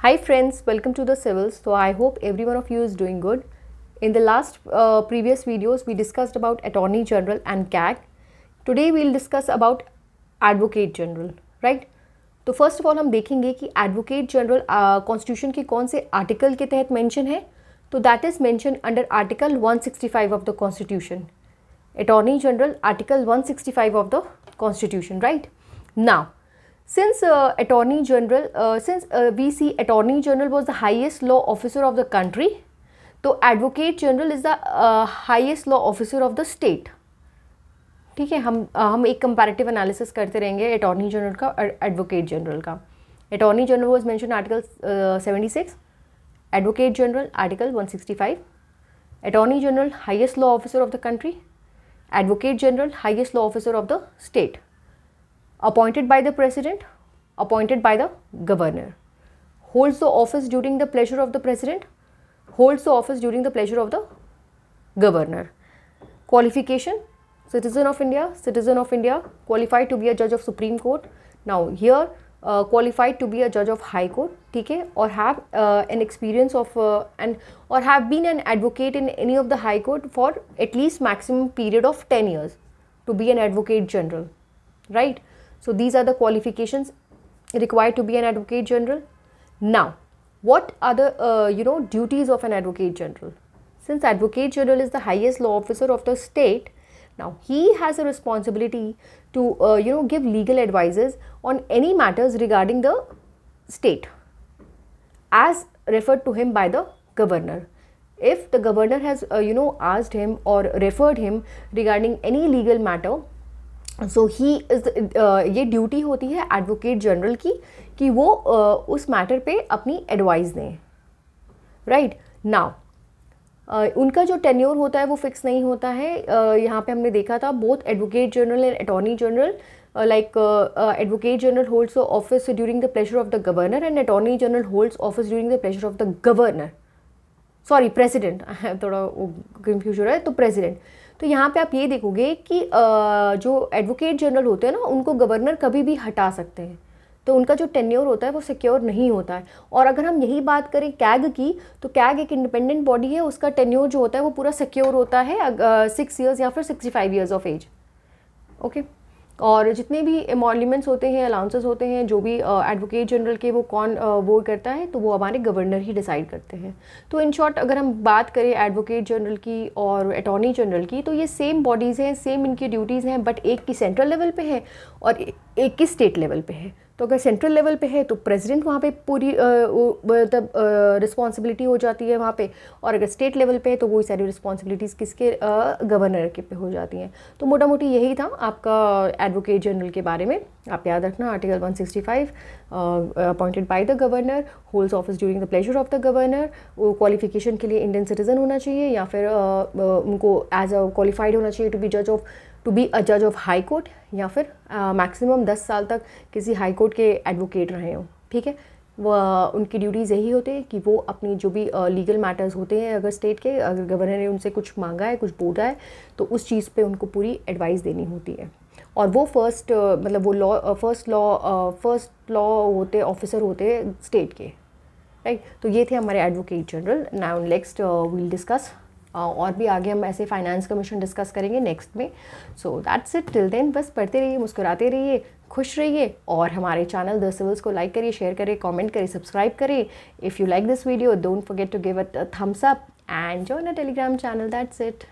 Hi friends, welcome to the Civils. So I hope every one of you is doing good. In the last previous videos, we discussed about Attorney General and CAG. Today we'll discuss about Advocate General, right? तो first of all हम देखेंगे कि advocate general constitution के कौन से article के तहत mention है. तो that is mention under article 165 of the constitution. Attorney general article 165 of the constitution, right? Now, since attorney general, we see attorney general was the highest law officer of the country, तो advocate general is the highest law officer of the state. ठीक है, हम एक comparative analysis करते रहेंगे attorney general का और advocate general का. Attorney general was mention article 76, advocate general article 165. Attorney general highest law officer of the country, advocate general highest law officer of the state, appointed by the president, appointed by the governor, holds the office during the pleasure of the president, holds the office during the pleasure of the governor. Qualification: citizen of India, qualified to be a judge of Supreme Court. Now here qualified to be a judge of High Court, ठीक है, or have an experience of or have been an advocate in any of the High Court for at least maximum period of 10 years to be an advocate general, right? So these are the qualifications required to be an advocate general. Now, what are the duties of an advocate general? Since advocate general is the highest law officer of the state, now he has a responsibility to give legal advices on any matters regarding the state, as referred to him by the governor. If the governor has asked him or referred him regarding any legal matter, so he is ये duty होती है advocate general की कि वो उस matter पे अपनी advice दें, राइट. नाउ उनका जो टेन्योर होता है वो फिक्स नहीं होता है. यहाँ पे हमने देखा था both advocate general and attorney general, like advocate general holds the office during the pleasure of the governor and attorney general holds office during the pleasure of the governor. Sorry, president, थोड़ा confuse हो रहा है. तो president, तो यहाँ पे आप ये देखोगे कि जो एडवोकेट जनरल होते हैं ना, उनको गवर्नर कभी भी हटा सकते हैं, तो उनका जो टेन्योर होता है वो सिक्योर नहीं होता है. और अगर हम यही बात करें कैग की, तो कैग एक इंडिपेंडेंट बॉडी है, उसका टेन्योर जो होता है वो पूरा सिक्योर होता है 6 years या फिर 65 years ऑफ एज. ओके. और जितने भी एमोल्यूमेंट्स होते हैं, अलाउंसेस होते हैं, जो भी एडवोकेट जनरल के, वो कौन वो करता है, तो वो हमारे गवर्नर ही डिसाइड करते हैं. तो इन शॉर्ट अगर हम बात करें एडवोकेट जनरल की और अटॉर्नी जनरल की, तो ये सेम बॉडीज़ हैं, सेम इनकी ड्यूटीज़ हैं, बट एक की सेंट्रल लेवल पे है और एक की स्टेट लेवल पे है. तो अगर सेंट्रल लेवल पे है तो प्रेसिडेंट वहाँ पे पूरी मतलब रिस्पॉन्सिबिलिटी हो जाती है वहाँ पे, और अगर स्टेट लेवल पे है तो वही सारी रिस्पॉन्सिबिलिटीज़ किसके, गवर्नर के पे हो जाती हैं. तो मोटा मोटी यही था आपका एडवोकेट जनरल के बारे में. आप याद रखना article 165, appointed by the governor, holds office during the pleasure of the governor. Qualification के लिए इंडियन सिटीजन होना चाहिए या फिर उनको एज अ क्वालिफाइड होना चाहिए टू बी अ जज ऑफ हाई कोर्ट, या फिर मैक्सिमम 10 साल तक किसी हाई कोर्ट के एडवोकेट रहे हों. ठीक है, वो उनकी ड्यूटीज़ यही होती है कि वो अपनी जो भी लीगल मैटर्स होते हैं, अगर स्टेट के, अगर गवर्नर ने उनसे कुछ मांगा है, कुछ बोला है, तो उस चीज़ पे उनको पूरी एडवाइस देनी होती है. और वो मतलब वो फर्स्ट लॉ होते ऑफिसर होते स्टेट के, राइट. तो ये थे हमारे advocate general. Now next will discuss, और भी आगे हम ऐसे फाइनेंस कमीशन डिस्कस करेंगे नेक्स्ट में. So that's it. Till then बस पढ़ते रहिए, मुस्कुराते रहिए, खुश रहिए, और हमारे चैनल द सिविल्स को लाइक करिए, शेयर करिए, कमेंट करिए, सब्सक्राइब करिए. If you like this video, don't forget to give it a thumbs up and join a Telegram channel. That's it.